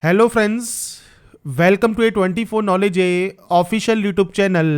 Hello friends, welcome to A24 knowledge official YouTube channel.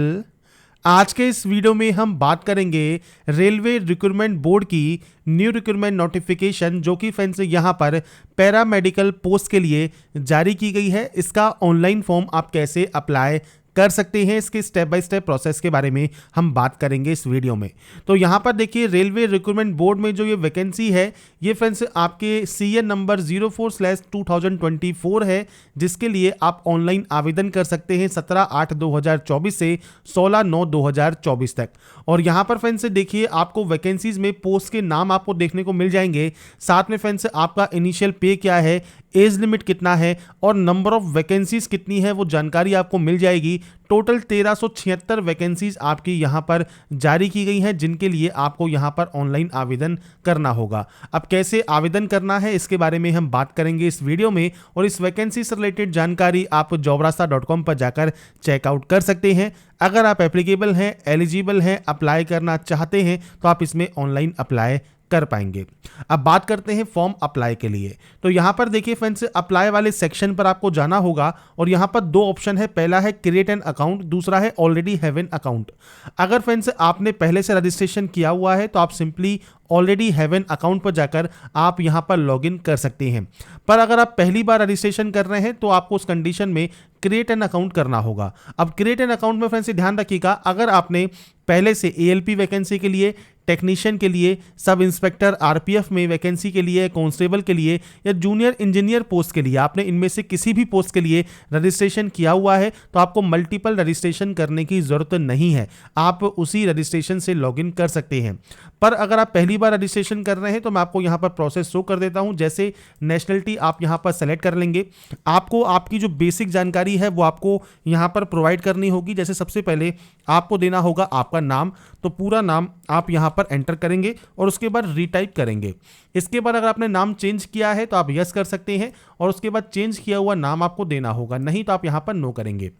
आज के इस वीडियो में हम बात करेंगे रेलवे रिक्रूटमेंट बोर्ड की न्यू रिक्रूटमेंट नोटिफिकेशन, जो कि फ्रेंड्स यहाँ पर पैरामेडिकल पोस्ट के लिए जारी की गई है। इसका ऑनलाइन फॉर्म आप कैसे अप्लाई कर सकते हैं, इसके स्टेप बाय स्टेप प्रोसेस के बारे में हम बात करेंगे इस वीडियो में। तो यहाँ पर देखिए, रेलवे रिक्रूटमेंट बोर्ड में जो ये वैकेंसी है, ये फ्रेंड्स आपके CN नंबर 04/2024 है, जिसके लिए आप ऑनलाइन आवेदन कर सकते हैं 17/8/2024 से 16/9/2024 तक। और यहाँ पर फ्रेंड्स देखिए, आपको वैकेंसीज में पोस्ट के नाम आपको देखने को मिल जाएंगे। साथ में फ्रेंड्स आपका इनिशियल पे क्या है, एज लिमिट कितना है और नंबर ऑफ वैकेंसीज कितनी है, वो जानकारी आपको मिल जाएगी। टोटल 1376 वैकेंसीज आपकी यहाँ पर जारी की गई हैं, जिनके लिए आपको यहाँ पर ऑनलाइन आवेदन करना होगा। अब कैसे आवेदन करना है, इसके बारे में हम बात करेंगे इस वीडियो में। और इस वैकेंसी से रिलेटेड जानकारी आप jobrasta.com पर जाकर चेकआउट कर सकते हैं। अगर आप एप्लीकेबल हैं, एलिजिबल हैं, अप्लाई करना चाहते हैं, तो आप इसमें ऑनलाइन अप्लाई कर पाएंगे। अब बात करते हैं फॉर्म अप्लाई के लिए। तो यहां पर देखिए फ्रेंड्स, अप्लाई वाले सेक्शन पर आपको जाना होगा और यहां पर दो ऑप्शन है। पहला है क्रिएट एन अकाउंट, दूसरा है ऑलरेडी हैव एन अकाउंट। अगर फ्रेंड्स आपने पहले से रजिस्ट्रेशन किया हुआ है, तो आप simply already have an account पर जाकर आप यहां पर लॉगिन कर सकते हैं। पर अगर आप पहली बार रजिस्ट्रेशन कर रहे हैं, तो आपको उस कंडीशन में क्रिएट एन अकाउंट करना होगा। अब क्रिएट एन अकाउंट में फ्रेंड्स ध्यान रखिएगा, अगर आपने पहले से ALP वैकेंसी के लिए, टेक्नीशियन के लिए, सब इंस्पेक्टर RPF में वैकेंसी के लिए, कांस्टेबल के लिए या जूनियर इंजीनियर पोस्ट के लिए आपने इनमें से किसी भी पोस्ट के लिए रजिस्ट्रेशन किया हुआ है, तो आपको मल्टीपल रजिस्ट्रेशन करने की ज़रूरत नहीं है। आप उसी रजिस्ट्रेशन से लॉगिन कर सकते हैं। पर अगर आप पहली बार रजिस्ट्रेशन कर रहे हैं, तो मैं आपको यहाँ पर प्रोसेस शो कर देता हूँ। जैसे नेशनलिटी आप यहाँ पर सेलेक्ट कर लेंगे, आपको आपकी जो बेसिक जानकारी है वो आपको यहाँ पर प्रोवाइड करनी होगी। जैसे सबसे पहले आपको देना होगा आपका नाम, तो पूरा नाम आप यहाँ पर एंटर करेंगे और उसके बाद रीटाइप करेंगे। इसके बाद अगर आपने नाम चेंज किया है तो आप यस कर सकते हैं और उसके बाद चेंज किया हुआ नाम आपको देना होगा, नहीं तो आप यहाँ पर नो करेंगे।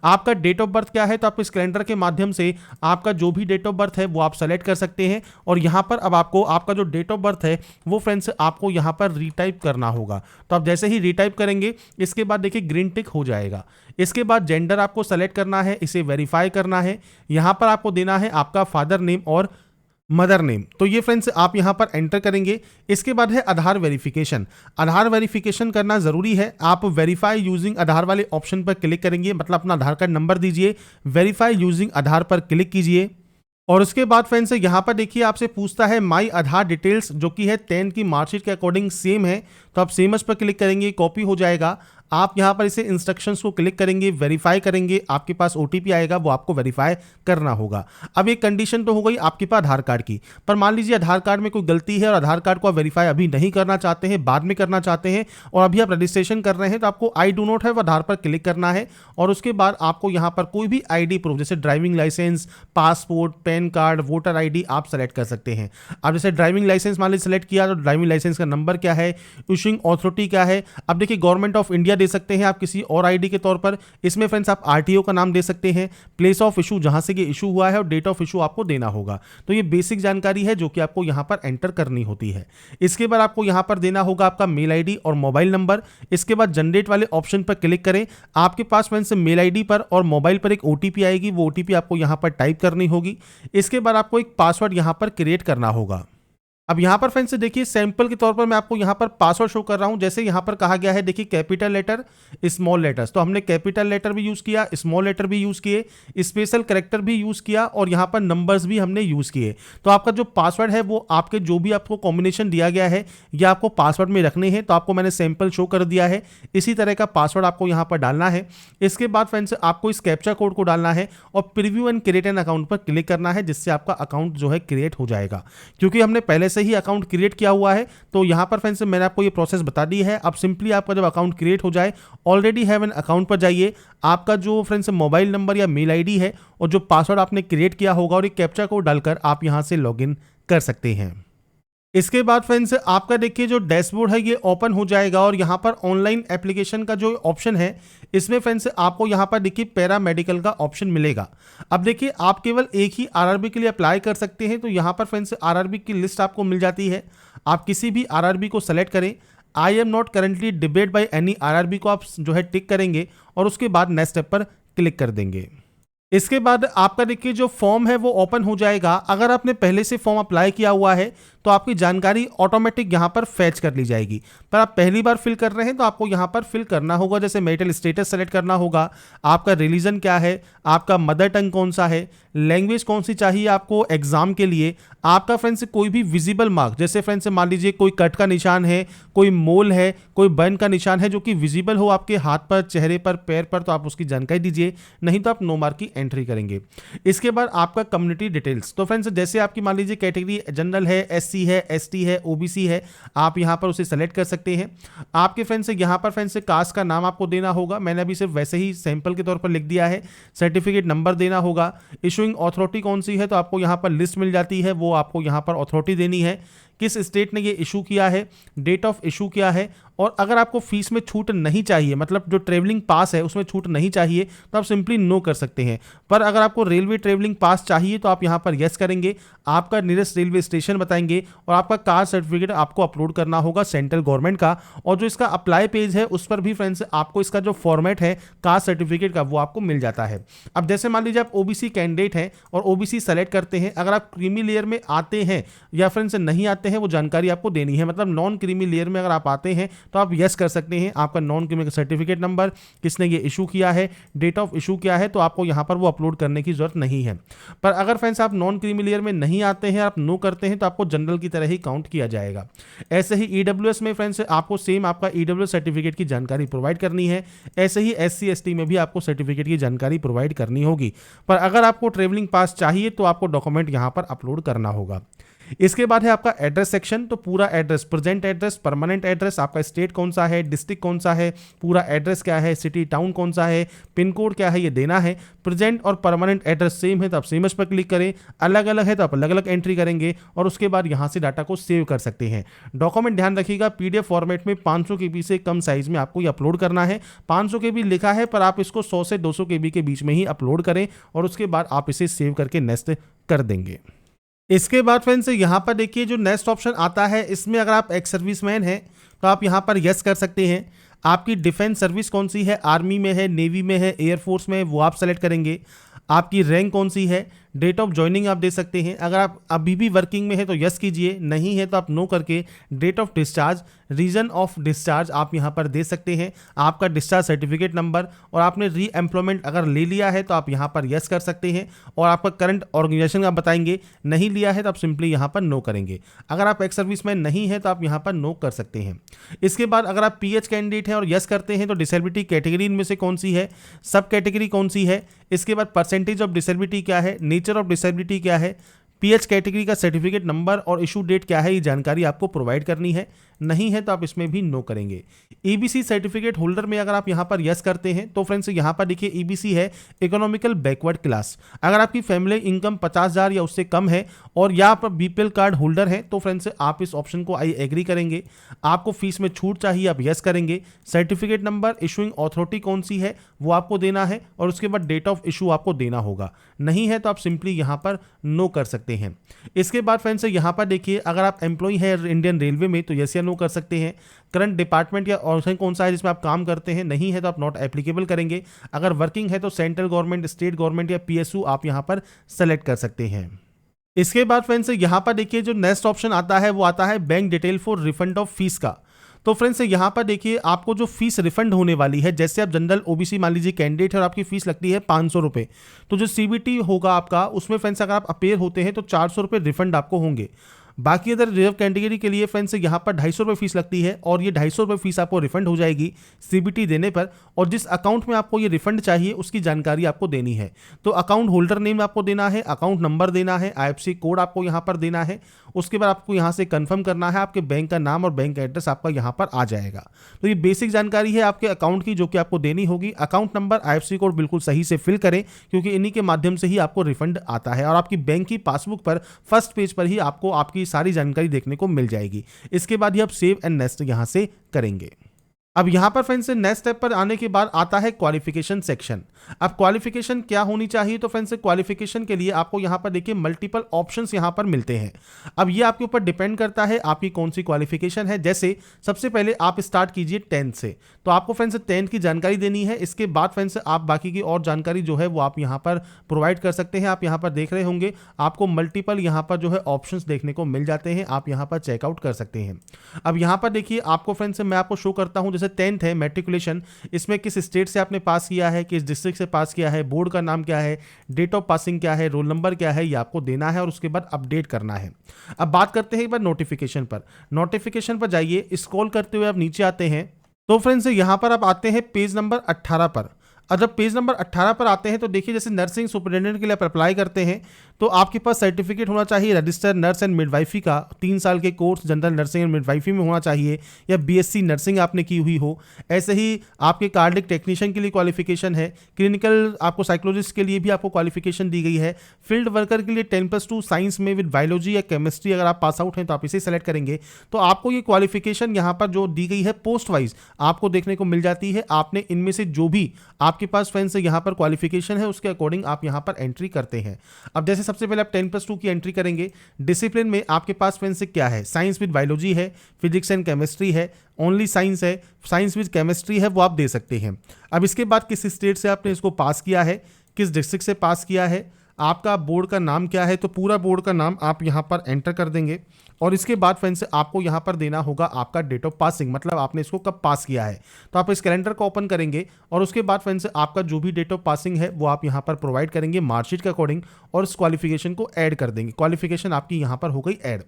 आपका डेट ऑफ बर्थ क्या है, तो आप इस कैलेंडर के माध्यम से आपका जो भी डेट ऑफ बर्थ है वो आप सेलेक्ट कर सकते हैं। और यहाँ पर अब आपको आपका जो डेट ऑफ बर्थ है वो फ्रेंड्स आपको यहाँ पर रीटाइप करना होगा। तो आप जैसे ही रीटाइप करेंगे, इसके बाद देखिए ग्रीन टिक हो जाएगा। इसके बाद जेंडर आपको सेलेक्ट करना है, इसे वेरीफाई करना है। यहाँ पर आपको देना है आपका फादर नेम और मदर नेम, तो ये फ्रेंड्स आप यहां पर एंटर करेंगे। इसके बाद है आधार वेरिफिकेशन। आधार वेरिफिकेशन करना जरूरी है। आप वेरीफाई यूजिंग आधार वाले ऑप्शन पर क्लिक करेंगे, मतलब अपना आधार कार्ड नंबर दीजिए, वेरीफाई यूजिंग आधार पर क्लिक कीजिए। और उसके बाद फ्रेंड्स यहाँ पर देखिए आपसे पूछता है माई आधार डिटेल्स, जो कि है 10 की मार्कशीट के अकॉर्डिंग सेम है, तो आप सेमस पर क्लिक करेंगे, कॉपी हो जाएगा। आप यहाँ पर इसे इंस्ट्रक्शंस को क्लिक करेंगे, वेरीफाई करेंगे, आपके पास OTP आएगा, वो आपको वेरीफाई करना होगा। अब एक कंडीशन तो हो गई आपके पास आधार कार्ड की, पर मान लीजिए आधार कार्ड में कोई गलती है और आधार कार्ड को आप वेरीफाई अभी नहीं करना चाहते हैं, बाद में करना चाहते हैं और अभी आप रजिस्ट्रेशन कर रहे हैं, तो आपको आई डू नॉट है वो आधार पर क्लिक करना है। और उसके बाद आपको यहाँ पर कोई भी ID प्रूफ, जैसे driving licence, passport, PAN card, voter ID आप सेलेक्ट कर सकते हैं। अब जैसे ड्राइविंग लाइसेंस मान लीजिए सेलेक्ट किया, तो ड्राइविंग लाइसेंस का नंबर क्या है, इशूइंग अथॉरिटी क्या है। अब देखिए गवर्नमेंट ऑफ इंडिया दे सकते हैं आप किसी और ID के तौर पर। इसमें फ्रेंड्स आप RTO का नाम दे सकते हैं, प्लेस ऑफ इशू जहां से ये इशू हुआ है और डेट ऑफ इशू आपको देना होगा। तो ये बेसिक जानकारी है जो कि आपको यहां पर एंटर करनी होती है। इसके बाद आपको यहां पर देना होगा आपका मेल ID और मोबाइल नंबर। इसके बाद जनरेट वाले ऑप्शन पर क्लिक करें। आपके पास फ्रेंड्स मेल ID पर और मोबाइल पर एक OTP आएगी, वो OTP आपको यहां पर टाइप करनी होगी। इसके बाद आपको एक पासवर्ड यहां पर क्रिएट करना होगा। अब यहाँ पर फ्रेंड्स देखिए सैंपल के तौर पर मैं आपको यहाँ पर पासवर्ड शो कर रहा हूँ। जैसे यहाँ पर कहा गया है, देखिए कैपिटल लेटर, स्मॉल लेटर्स, तो हमने कैपिटल लेटर भी यूज़ किया, स्मॉल लेटर भी यूज़ किए, स्पेशल कैरेक्टर भी यूज़ किया और यहाँ पर नंबर्स भी हमने यूज़ किए। तो आपका जो पासवर्ड है वो आपके जो भी आपको कॉम्बिनेशन दिया गया है या आपको पासवर्ड में रखने हैं, तो आपको मैंने सैंपल शो कर दिया है। इसी तरह का पासवर्ड आपको यहाँ पर डालना है। इसके बाद फ्रेंड्स आपको इस कैप्चा कोड को डालना है और preview and create an account पर क्लिक करना है, जिससे आपका अकाउंट जो है क्रिएट हो जाएगा। क्योंकि हमने पहले से ही अकाउंट क्रिएट किया हुआ है, तो यहां पर फ्रेंड्स मैंने आपको ये प्रोसेस बता दी है। अब सिंपली आपका जब अकाउंट क्रिएट हो जाए, ऑलरेडी हैव एन अकाउंट पर जाइए, आपका जो फ्रेंड्स मोबाइल नंबर या मेल ID है और जो पासवर्ड आपने क्रिएट किया होगा और एक कैप्चा कोड डालकर आप यहां से लॉगिन कर सकते हैं। इसके बाद फ्रेंड्स आपका देखिए जो डैशबोर्ड है ये ओपन हो जाएगा और यहाँ पर ऑनलाइन एप्लीकेशन का जो ऑप्शन है, इसमें फ्रेंड्स आपको यहाँ पर देखिए पैरामेडिकल का ऑप्शन मिलेगा। अब देखिए आप केवल एक ही RRB के लिए अप्लाई कर सकते हैं, तो यहाँ पर फ्रेंड्स RRB की लिस्ट आपको मिल जाती है। आप किसी भी RRB को सेलेक्ट करें। I am not currently debate by any RRB को आप जो है टिक करेंगे और उसके बाद नेक्स्ट स्टेप पर क्लिक कर देंगे। इसके बाद आपका देखिए जो फॉर्म है वो ओपन हो जाएगा। अगर आपने पहले से फॉर्म अप्लाई किया हुआ है तो आपकी जानकारी ऑटोमेटिक यहाँ पर फैच कर ली जाएगी, पर आप पहली बार फिल कर रहे हैं तो आपको यहाँ पर फिल करना होगा। जैसे मैरिटल स्टेटस सेलेक्ट करना होगा, आपका रिलीजन क्या है, आपका मदर टंग कौन सा है, लैंग्वेज कौन सी चाहिए आपको एग्जाम के लिए, आपका फ्रेंड्स कोई भी विजिबल मार्क, जैसे फ्रेंड्स मान लीजिए कोई कट का निशान है, कोई मोल है, कोई बर्न का निशान है जो कि विजिबल हो आपके हाथ पर, चेहरे पर, पैर पर, तो आप उसकी जानकारी दीजिए, नहीं तो आप नो मार्क की एंट्री करेंगे। इसके बाद आपका कम्युनिटी डिटेल्स, तो फ्रेंड्स जैसे आपकी मान लीजिए कैटेगरी जनरल है, एससी है, एसटी है, ओबीसी है, आप यहां पर उसे सेलेक्ट कर सकते हैं। आपके फ्रेंड्स यहां पर फ्रेंड्स कास्ट का नाम आपको देना होगा, मैंने अभी सिर्फ वैसे ही सैंपल के तौर पर लिख दिया है। सर्टिफिकेट नंबर देना होगा। इशूइंग अथॉरिटी कौन सी है तो आपको यहां पर लिस्ट मिल जाती है, वो आपको यहां पर अथॉरिटी देनी है। किस स्टेट ने ये इशू किया है, डेट ऑफ इशू क्या है, और अगर आपको फीस में छूट नहीं चाहिए, मतलब जो ट्रेवलिंग पास है उसमें छूट नहीं चाहिए, तो आप सिंपली नो कर सकते हैं। पर अगर आपको रेलवे ट्रेवलिंग पास चाहिए तो आप यहां पर यस करेंगे, आपका नियरेस्ट रेलवे स्टेशन बताएंगे और आपका कास्ट सर्टिफिकेट आपको अपलोड करना होगा सेंट्रल गवर्नमेंट का। और जो इसका अप्लाई पेज है उस पर भी फ्रेंड्स आपको इसका जो फॉर्मेट है कास्ट सर्टिफिकेट का वो आपको मिल जाता है। अब जैसे मान लीजिए आप ओबीसी कैंडिडेट हैं और ओबीसी सेलेक्ट करते हैं, अगर आप क्रीमी लेयर में आते हैं या फ्रेंड्स नहीं आते हैं, वो जानकारी आपको देनी है। मतलब नॉन क्रीमी लेयर में अगर आप आते हैं तो आप यस कर सकते हैं, आपका नॉन क्रीमी सर्टिफिकेट नंबर, किसने ये इशू किया है, डेट ऑफ इशू क्या है, तो आपको यहां पर वो अपलोड करने की जरूरत नहीं है। पर अगर फ्रेंड्स आप नॉन क्रीमी लेयर में नहीं आते हैं, आप नो करते हैं, तो आपको जनरल की तरह ही काउंट किया जाएगा। ऐसे ही ईडब्ल्यूएस में फ्रेंड्स आपको सेम आपका ईडब्ल्यूएस सर्टिफिकेट की जानकारी प्रोवाइड करनी है। ऐसे ही एससी एसटी में भी आपको सर्टिफिकेट की जानकारी प्रोवाइड करनी होगी। पर अगर आपको ट्रेवलिंग पास चाहिए तो आपको डॉक्यूमेंट यहां पर अपलोड करना होगा। इसके बाद है आपका एड्रेस सेक्शन, तो पूरा address, present address, permanent address, आपका स्टेट कौन सा है, डिस्ट्रिक्ट कौन सा है, पूरा एड्रेस क्या है, सिटी टाउन कौन सा है, पिन कोड क्या है, ये देना है। प्रेजेंट और परमानेंट एड्रेस सेम है तो आप सेम पर क्लिक करें, अलग अलग है तो आप अलग अलग एंट्री करेंगे और उसके बाद यहाँ से डाटा को सेव कर सकते हैं। डॉक्यूमेंट ध्यान रखिएगा पीडीएफ फॉर्मेट में 500 KB से कम साइज में आपको ये अपलोड करना है। 500 KB लिखा है पर आप इसको 100 से 200 KB के बीच में ही अपलोड करें और उसके बाद आप इसे सेव करके नेक्स्ट कर देंगे। इसके बाद फ्रेंड्स यहाँ पर देखिए जो नेक्स्ट ऑप्शन आता है, इसमें अगर आप एक्स सर्विसमैन हैं तो आप यहाँ पर यस कर सकते हैं। आपकी डिफेंस सर्विस कौन सी है, आर्मी में है, नेवी में है, एयरफोर्स में है, वो आप सेलेक्ट करेंगे। आपकी रैंक कौन सी है, डेट ऑफ ज्वाइनिंग आप दे सकते हैं। अगर आप अभी भी वर्किंग में है तो यस कीजिए, नहीं है तो आप नो करके date of discharge, reason of discharge आप यहां पर दे सकते हैं, आपका डिस्चार्ज सर्टिफिकेट नंबर, और आपने री एम्प्लॉयमेंट अगर ले लिया है तो आप यहां पर यस कर सकते हैं और आपका करंट ऑर्गेनाइजेशन आप बताएंगे, नहीं लिया है तो आप सिंपली यहां पर नो करेंगे। अगर आप एक्स सर्विसमैन नहीं है तो आप यहां पर नो कर सकते हैं। इसके बाद अगर आप पीएच कैंडिडेट हैं और यस करते हैं तो डिसेबिलिटी कैटेगरी इनमें से कौन सी है, सब कैटेगरी कौन सी है, इसके बाद परसेंटेज ऑफ डिसेबिलिटी क्या है, नेचर ऑफ डिसेबिलिटी क्या है, पीएच कैटेगरी का सर्टिफिकेट नंबर और इशू डेट क्या है, ये जानकारी आपको प्रोवाइड करनी है। नहीं है तो आप इसमें भी नो करेंगे। ईबीसी सर्टिफिकेट होल्डर में अगर आप यहां पर यस करते हैं तो फ्रेंड्स यहां पर देखिए ईबीसी है इकोनॉमिकल बैकवर्ड क्लास। अगर आपकी फैमिली इनकम 50,000 या उससे कम है और या आप बीपीएल कार्ड होल्डर हैं तो फ्रेंड्स आप इस ऑप्शन को आई एग्री करेंगे। आपको फीस में छूट चाहिए, आप यस करेंगे। सर्टिफिकेट नंबर, इशूइंग अथॉरिटी कौन सी है वो आपको देना है और उसके बाद डेट ऑफ इशू आपको देना होगा। नहीं है तो आप सिंपली यहां पर नो कर सकते हैं। इसके बाद फ्रेंड्स यहां पर देखिए अगर आप एम्प्लॉय है इंडियन रेलवे में तो यस या नो कर सकते हैं। करंट डिपार्टमेंट या ऑर्गन कौन सा है जिसमें आप काम करते हैं, नहीं है तो आप नॉट एप्लीकेबल करेंगे। अगर वर्किंग है तो सेंट्रल गवर्नमेंट, स्टेट गवर्नमेंट या पीएसयू आप यहां पर सेलेक्ट कर सकते हैं। इसके बाद फ्रेंड्स यहां पर देखिए जो नेक्स्ट ऑप्शन आता है वो आता है bank detail for refund of fees का। तो फ्रेंड्स यहाँ पर देखिए आपको जो फीस रिफंड होने वाली है, जैसे आप जनरल ओबीसी मान लीजिए कैंडिडेट है और आपकी फीस लगती है 500 रुपये, तो जो सीबीटी होगा आपका उसमें फ्रेंड्स अगर आप अपेयर होते हैं तो 400 रुपये रिफंड आपको होंगे। बाकी अदर रिजर्व कैटेगरी के लिए फ्रेंड्स यहाँ पर 250 रुपये फीस लगती है और ये 250 रुपये फीस आपको रिफंड हो जाएगी सीबीटी देने पर। और जिस अकाउंट में आपको ये रिफंड चाहिए उसकी जानकारी आपको देनी है। तो अकाउंट होल्डर नेम आपको देना है, अकाउंट नंबर देना है, आईएफएससी कोड आपको यहाँ पर देना है। उसके बाद आपको यहाँ से कंफर्म करना है, आपके बैंक का नाम और बैंक एड्रेस आपका यहाँ पर आ जाएगा। तो ये बेसिक जानकारी है आपके अकाउंट की जो कि आपको देनी होगी। अकाउंट नंबर, आईएफएससी कोड बिल्कुल सही से फिल करें क्योंकि इन्हीं के माध्यम से ही आपको रिफंड आता है और आपकी बैंक की पासबुक पर फर्स्ट पेज पर ही आपको आपकी सारी जानकारी देखने को मिल जाएगी। इसके बाद ही आप सेव एंड नेक्स्ट यहां से करेंगे। अब यहाँ पर फ्रेंड्स नेक्स्ट स्टेप पर आने के बाद आता है क्वालिफिकेशन सेक्शन। अब क्वालिफिकेशन क्या होनी चाहिए, तो फ्रेंड्स क्वालिफिकेशन के लिए आपको यहाँ पर देखिए मल्टीपल ऑप्शंस यहाँ पर मिलते हैं। अब ये आपके ऊपर डिपेंड करता है आपकी कौन सी क्वालिफिकेशन है। जैसे सबसे पहले आप स्टार्ट कीजिए 10th से, तो आपको फ्रेंड्स 10th की जानकारी देनी है। इसके बाद फ्रेंड्स आप बाकी की और जानकारी जो है वो आप यहाँ पर प्रोवाइड कर सकते हैं। आप यहाँ पर देख रहे होंगे आपको मल्टीपल यहाँ पर जो है ऑप्शंस देखने को मिल जाते हैं, आप यहाँ पर चेकआउट कर सकते हैं। अब यहाँ पर देखिए आपको फ्रेंड्स मैं आपको शो करता हूँ, जैसे 10th है मैट्रिकुलेशन, इसमें किस स्टेट से आपने पास किया है, किस डिस्ट्रिक्ट से पास किया है, बोर्ड का नाम क्या है, डेट ऑफ पासिंग क्या है, रोल नंबर क्या है, ये आपको देना है और उसके बाद अपडेट करना है। अब बात करते हैं एक बार नोटिफिकेशन पर। नोटिफिकेशन पर जाइए, स्क्रॉल करते हुए आप नीचे आते हैं, तो फ्रेंड्स यहाँ पर आप आते हैं पेज नंबर 18 पर। और जब पेज नंबर 18 पर आते हैं तो देखिए जैसे नर्सिंग सुपरिटेंडेंट के लिए आप अप्लाई करते हैं तो आपके पास सर्टिफिकेट होना चाहिए रजिस्टर नर्स एंड मिडवाइफी का, 3 साल के कोर्स जनरल नर्सिंग एंड मिडवाइफी में होना चाहिए, या बीएससी नर्सिंग आपने की हुई हो। ऐसे ही आपके कार्डिक टेक्नीशियन के लिए क्वालिफिकेशन है, क्लिनिकल आपको साइकोलॉजिस्ट के लिए भी आपको क्वालिफिकेशन दी गई है, फील्ड वर्कर के लिए 10+2 साइंस में विद बायोलॉजी या केमिस्ट्री अगर आप पास आउट हैं तो आप इसे सेलेक्ट करेंगे। तो आपको ये क्वालिफिकेशन यहाँ पर जो दी गई है पोस्ट वाइज आपको देखने को मिल जाती है। आपने इनमें से जो भी आपके पास फ्रेंड्स यहाँ पर क्वालिफिकेशन है उसके अकॉर्डिंग आप यहाँ पर एंट्री करते हैं। अब जैसे सबसे पहले आप 10+2 की एंट्री करेंगे। डिसिप्लिन में आपके पास फ्रेंड्स क्या है, साइंस विद बायोलॉजी है, फिजिक्स एंड केमिस्ट्री है, ओनली साइंस है, साइंस विद केमिस्ट्री है, वो आप दे सकते हैं। अब इसके बाद किस स्टेट से आपने इसको पास किया है, किस डिस्ट्रिक्ट से पास किया है, आपका बोर्ड का नाम क्या है, तो पूरा बोर्ड का नाम आप यहाँ पर एंटर कर देंगे। और इसके बाद फ्रेंड्स आपको यहाँ पर देना होगा आपका डेट ऑफ पासिंग, मतलब आपने इसको कब पास किया है। तो आप इस कैलेंडर को ओपन करेंगे और उसके बाद फ्रेंड्स आपका जो भी डेट ऑफ पासिंग है वो आप यहाँ पर प्रोवाइड करेंगे मार्कशीट के अकॉर्डिंग और इस क्वालिफिकेशन को ऐड कर देंगे। क्वालिफिकेशन आपकी यहाँ पर हो गई ऐड।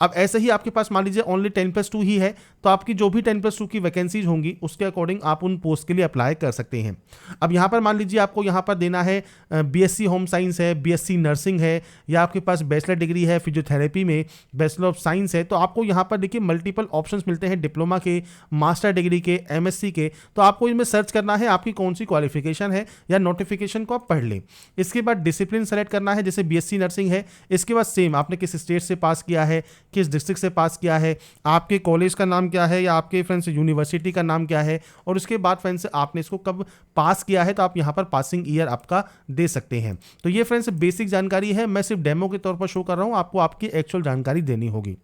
अब ऐसे ही आपके पास मान लीजिए ओनली 10+2 ही है तो आपकी जो भी 10+2 की वैकेंसीज होंगी उसके अकॉर्डिंग आप उन पोस्ट के लिए अप्लाई कर सकते हैं। अब यहाँ पर मान लीजिए आपको यहाँ पर देना है बीएससी होम साइंस है, बीएससी नर्सिंग है, या आपके पास बैचलर डिग्री है फिजियोथेरेपी में, बैचलर ऑफ साइंस है, तो आपको यहाँ पर देखिए मल्टीपल ऑप्शंस मिलते हैं डिप्लोमा के, मास्टर डिग्री के, एमएससी के। तो आपको इनमें सर्च करना है आपकी कौन सी क्वालिफिकेशन है या नोटिफिकेशन को आप पढ़ लें। इसके बाद डिसिप्लिन सेलेक्ट करना है, जैसे बीएससी नर्सिंग है, इसके बाद सेम आपने किस स्टेट से पास किया है, किस डिस्ट्रिक्ट से पास किया है, आपके कॉलेज का नाम क्या है या आपके फ्रेंड्स यूनिवर्सिटी का नाम क्या है, और उसके बाद फ्रेंड्स आपने इसको कब पास किया है तो आप यहाँ पर पासिंग ईयर आपका दे सकते हैं। तो ये फ्रेंड्स बेसिक जानकारी है, मैं सिर्फ डेमो के तौर पर शो कर रहा हूँ, आपको आपकी एक्चुअल जानकारी देनी होगी।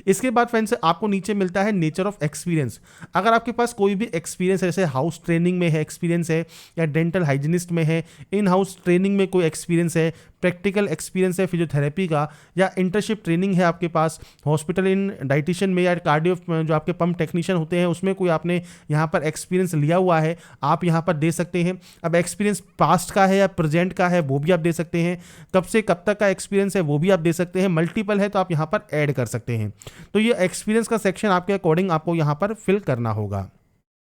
इसके बाद फ्रेंड्स आपको नीचे मिलता है नेचर ऑफ एक्सपीरियंस। अगर आपके पास कोई भी एक्सपीरियंस है, जैसे हाउस ट्रेनिंग में है एक्सपीरियंस है, या डेंटल हाइजीनिस्ट में है, इन हाउस ट्रेनिंग में कोई एक्सपीरियंस है, प्रैक्टिकल एक्सपीरियंस है फिजियोथेरेपी का, या इंटर्नशिप ट्रेनिंग है आपके पास हॉस्पिटल इन डाइटिशियन में, या कार्डियो जो आपके पंप टेक्नीशियन होते हैं उसमें कोई आपने यहाँ पर एक्सपीरियंस लिया हुआ है, आप यहाँ पर दे सकते हैं। अब एक्सपीरियंस पास्ट का है या प्रेजेंट का है वो भी आप दे सकते हैं, कब से कब तक का एक्सपीरियंस है वो भी आप दे सकते हैं, मल्टीपल है तो आप यहाँ पर ऐड कर सकते हैं। तो ये एक्सपीरियंस का सेक्शन आपके अकॉर्डिंग आपको यहाँ पर फिल करना होगा।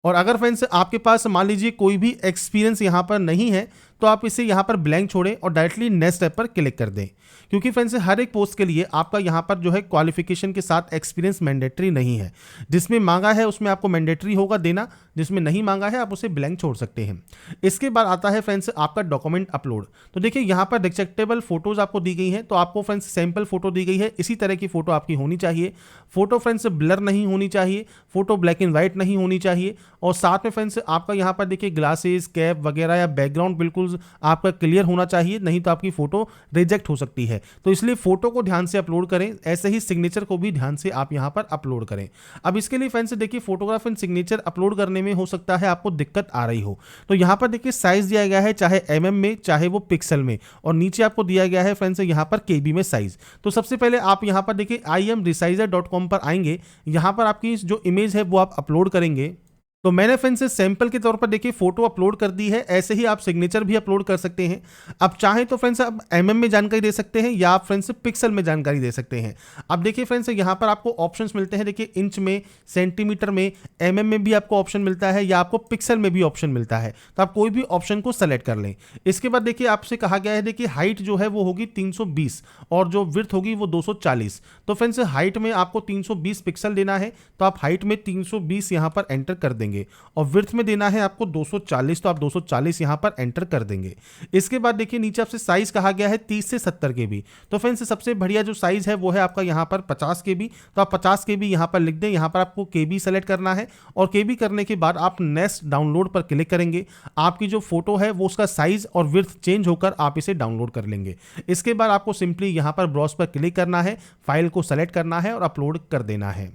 और अगर फ्रेंड्स आपके पास मान लीजिए कोई भी एक्सपीरियंस यहाँ पर नहीं है तो आप इसे यहाँ पर ब्लैंक छोड़ें और डायरेक्टली नेक्स्ट स्टेप पर क्लिक कर दें, क्योंकि फ्रेंड्स हर एक पोस्ट के लिए आपका यहाँ पर जो है क्वालिफिकेशन के साथ एक्सपीरियंस मैंडेटरी नहीं है। जिसमें मांगा है उसमें आपको मैंडेटरी होगा देना, जिसमें नहीं मांगा है आप उसे ब्लैंक छोड़ सकते हैं। इसके बाद आता है फ्रेंड्स आपका डॉक्यूमेंट अपलोड। तो देखिए यहाँ पर रिजेक्टेबल फोटोज आपको दी गई हैं, तो आपको फ्रेंड्स सैंपल फोटो दी गई है, इसी तरह की फोटो आपकी होनी चाहिए। फोटो फ्रेंड्स ब्लर नहीं होनी चाहिए, फोटो ब्लैक एंड व्हाइट नहीं होनी चाहिए, और साथ में फ्रेंड्स आपका यहाँ पर देखिए ग्लासेस, कैप वगैरह या बैकग्राउंड बिल्कुल आपका क्लियर होना चाहिए, नहीं तो आपकी फोटो रिजेक्ट हो सकती है। तो इसलिए फोटो को ध्यान से अपलोड करें, ऐसे ही सिग्नेचर को भी ध्यान से आप यहाँ पर अपलोड करें। अब इसके लिए फ्रेंड्स देखिए फोटोग्राफ एंड सिग्नेचर अपलोड करने में हो सकता है आपको दिक्कत आ रही हो, तो यहाँ पर देखिए साइज दिया गया है चाहे mm में चाहे वो पिक्सल में, और नीचे आपको दिया गया है फ्रेंड्स यहाँ पर KB में साइज। तो सबसे पहले आप यहाँ पर देखिए imresizer.com पर आएंगे, यहाँ पर आपकी जो इमेज है वो आप अपलोड करेंगे। तो मैंने फ्रेंड्स सैंपल के तौर पर देखिए फोटो अपलोड कर दी है, ऐसे ही आप सिग्नेचर भी अपलोड कर सकते हैं। अब चाहे तो फ्रेंड्स आप mm में जानकारी दे सकते हैं या आप फ्रेंड्स पिक्सल में जानकारी दे सकते हैं। अब देखिए फ्रेंड्स यहाँ पर आपको ऑप्शंस मिलते हैं, देखिए इंच में, सेंटीमीटर में, mm में भी आपको ऑप्शन मिलता है या आपको पिक्सल में भी ऑप्शन मिलता है, तो आप कोई भी ऑप्शन को सेलेक्ट कर लें। इसके बाद देखिए आपसे कहा गया है देखिए हाइट जो है वो होगी 320 और जो विड्थ होगी वो 240। तो फ्रेंड्स हाइट में आपको 320 पिक्सल देना है, तो आप हाइट में 320 यहाँ पर एंटर कर देंगे। देंगे और विड्थ में देना है आपको 240, तो आप 240 यहाँ पर एंटर कर देंगे। इसके बाद देखिए नीचे आपसे साइज कहा गया है 30 से 70 KB, तो फ्रेंड्स सबसे बढ़िया जो साइज है वो है आपका यहाँ पर 50 KB, तो आप 50 KB यहाँ पर लिख दें। यहाँ पर आपको KB सेलेक्ट करना है और KB करने के बाद आप नेक्स्ट डाउनलोड पर क्लिक करेंगे। आपकी जो फोटो है वो उसका साइज और विड्थ चेंज होकर आप इसे डाउनलोड कर लेंगे। इसके बाद आपको सिंपली यहाँ पर ब्राउज पर क्लिक करना है, फाइल को सेलेक्ट करना है और अपलोड कर देना है।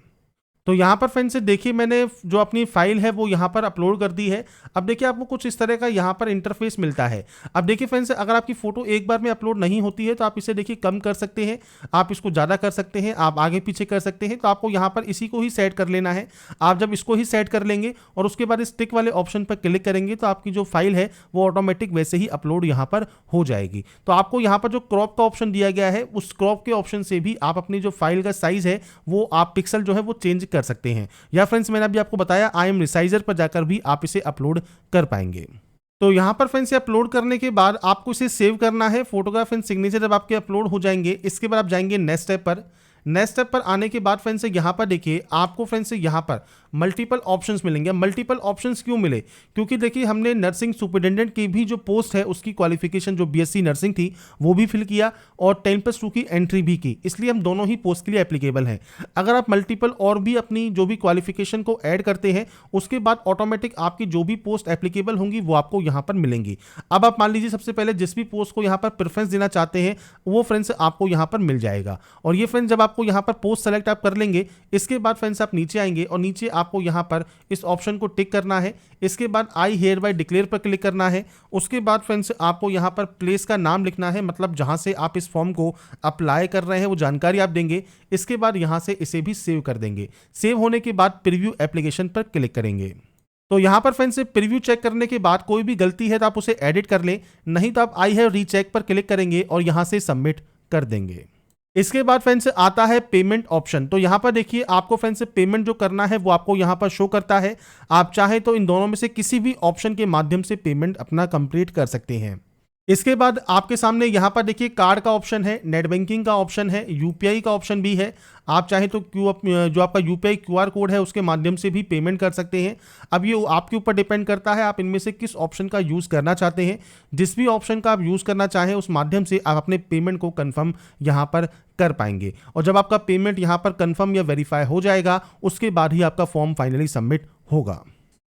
तो यहाँ पर फ्रेंड्स देखिए मैंने जो अपनी फाइल है वो यहाँ पर अपलोड कर दी है। अब देखिए आपको कुछ इस तरह का यहाँ पर इंटरफेस मिलता है। अब देखिए फ्रेंड्स अगर आपकी फोटो एक बार में अपलोड नहीं होती है तो आप इसे देखिए कम कर सकते हैं, आप इसको ज़्यादा कर सकते हैं, आप आगे पीछे कर सकते हैं। तो आपको यहाँ पर इसी को ही सेट कर लेना है। आप जब इसको ही सेट कर लेंगे और उसके बाद इस टिक वाले ऑप्शन पर क्लिक करेंगे तो आपकी जो फाइल है वो ऑटोमेटिक वैसे ही अपलोड यहाँ पर हो जाएगी। तो आपको यहाँ पर जो क्रॉप का ऑप्शन दिया गया है उस क्रॉप के ऑप्शन से भी आप अपनी जो फाइल का साइज है वो आप पिक्सल जो है वो चेंज कर सकते हैं। या फ्रेंड्स मैंने अभी आपको बताया IM रिसाइजर पर जाकर भी आप इसे अपलोड कर पाएंगे। तो यहाँ पर फ्रेंड्स अपलोड करने के बाद आपको इसे सेव करना है। फोटोग्राफ एंड सिग्नेचर जब आपके अपलोड हो जाएंगे इसके बाद आप जाएंगे नेक्स्ट स्टेप पर। नेक्स्ट स्टेप पर आने के बाद फ्रेंड्स यहाँ पर देखिए आपको फ्रेंड्स यहाँ पर मल्टीपल ऑप्शंस मिलेंगे। मल्टीपल ऑप्शंस क्यों मिले? क्योंकि देखिए हमने नर्सिंग सुपरिटेंडेंट की भी जो पोस्ट है उसकी क्वालिफिकेशन जो BSc नर्सिंग थी वो भी फिल किया और 10+2 की एंट्री भी की, इसलिए हम दोनों ही पोस्ट के लिए एप्लीकेबल हैं। अगर आप मल्टीपल और भी अपनी जो भी क्वालिफिकेशन को ऐड करते हैं उसके बाद ऑटोमेटिक आपकी जो भी पोस्ट एप्लीकेबल होंगी वो आपको यहाँ पर मिलेंगी। अब आप मान लीजिए सबसे पहले जिस भी पोस्ट को यहाँ पर प्रेफरेंस देना चाहते हैं वो फ्रेंड्स आपको यहाँ पर मिल जाएगा। और ये फ्रेंड्स जब आपको यहाँ पर पोस्ट सेलेक्ट आप कर लेंगे इसके बाद फ्रेंड्स आप नीचे आएंगे और नीचे आपको यहाँ पर इस ऑप्शन को टिक करना है। इसके बाद आई हियर बाय डिक्लेयर पर क्लिक करना है। उसके बाद फ्रेंड्स आपको यहाँ पर प्लेस का नाम लिखना है, मतलब जहाँ से आप इस फॉर्म को अप्लाई कर रहे हैं वो जानकारी आप देंगे। इसके बाद यहाँ से इसे भी सेव कर देंगे। सेव होने के बाद प्रीव्यू एप्लीकेशन पर क्लिक करेंगे। तो यहाँ पर फ्रेंड्स प्रीव्यू चेक करने के बाद कोई भी गलती है तो आप उसे एडिट कर लें, नहीं तो आप आई हैव रीचेक पर क्लिक करेंगे और यहाँ से सबमिट कर देंगे। इसके बाद फ्रेंड्स आता है पेमेंट ऑप्शन। तो यहाँ पर देखिए आपको फ्रेंड्स पेमेंट जो करना है वो आपको यहाँ पर शो करता है। आप चाहे तो इन दोनों में से किसी भी ऑप्शन के माध्यम से पेमेंट अपना कंप्लीट कर सकते हैं। इसके बाद आपके सामने यहाँ पर देखिए कार्ड का ऑप्शन है, नेट बैंकिंग का ऑप्शन है, UPI का ऑप्शन भी है। आप चाहे तो जो आपका UPI QR कोड है उसके माध्यम से भी पेमेंट कर सकते हैं। अब ये आपके ऊपर डिपेंड करता है आप इनमें से किस ऑप्शन का यूज़ करना चाहते हैं। जिस भी ऑप्शन का आप यूज़ करना चाहें उस माध्यम से आप अपने पेमेंट को कंफर्म यहाँ पर कर पाएंगे। और जब आपका पेमेंट यहाँ पर कंफर्म या वेरीफाई हो जाएगा उसके बाद ही आपका फॉर्म फाइनली सबमिट होगा।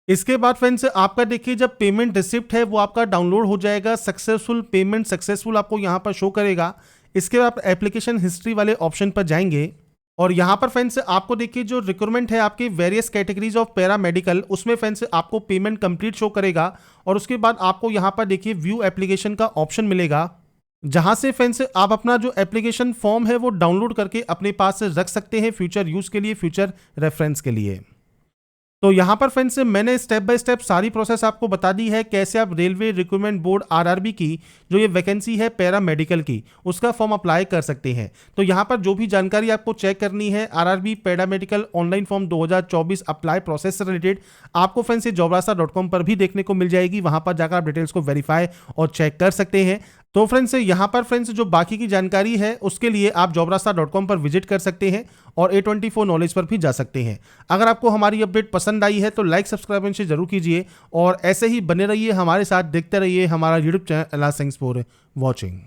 इसके बाद फ्रेंड्स आपका देखिए जब पेमेंट रिसिप्ट है वो आपका डाउनलोड हो जाएगा, सक्सेसफुल पेमेंट सक्सेसफुल आपको यहाँ पर शो करेगा। इसके बाद एप्लीकेशन हिस्ट्री वाले ऑप्शन पर जाएंगे और यहाँ पर फ्रेंड्स आपको देखिए जो रिक्वायरमेंट है आपके वेरियस कैटेगरीज ऑफ पैरामेडिकल उसमें फ्रेंड्स आपको पेमेंट कंप्लीट शो करेगा। और उसके बाद आपको यहाँ पर देखिए व्यू एप्लीकेशन का ऑप्शन मिलेगा, जहां से फ्रेंड्स आप अपना जो एप्लीकेशन फॉर्म है वो डाउनलोड करके अपने पास रख सकते हैं फ्यूचर यूज़ के लिए, फ्यूचर रेफरेंस के लिए। तो यहाँ पर फ्रेंड्स मैंने स्टेप बाय स्टेप सारी प्रोसेस आपको बता दी है कैसे आप रेलवे रिक्रूटमेंट बोर्ड RRB की जो ये वैकेंसी है पैरामेडिकल की उसका फॉर्म अप्लाई कर सकते हैं। तो यहाँ पर जो भी जानकारी आपको चेक करनी है RRB paramedical online form 2024 apply process से रिलेटेड आपको फ्रेंड्स jobrasa.com पर भी देखने को मिल जाएगी। वहाँ पर जाकर आप डिटेल्स को वेरीफाई और चेक कर सकते हैं। तो फ्रेंड्स यहाँ पर फ्रेंड्स जो बाकी की जानकारी है उसके लिए आप jobrasa.com पर विजिट कर सकते हैं और A24 नॉलेज पर भी जा सकते हैं। अगर आपको हमारी अपडेट पसंद आई है तो लाइक सब्सक्राइब से जरूर कीजिए और ऐसे ही बने रहिए हमारे साथ, देखते रहिए हमारा YouTube channel. Thanks for watching.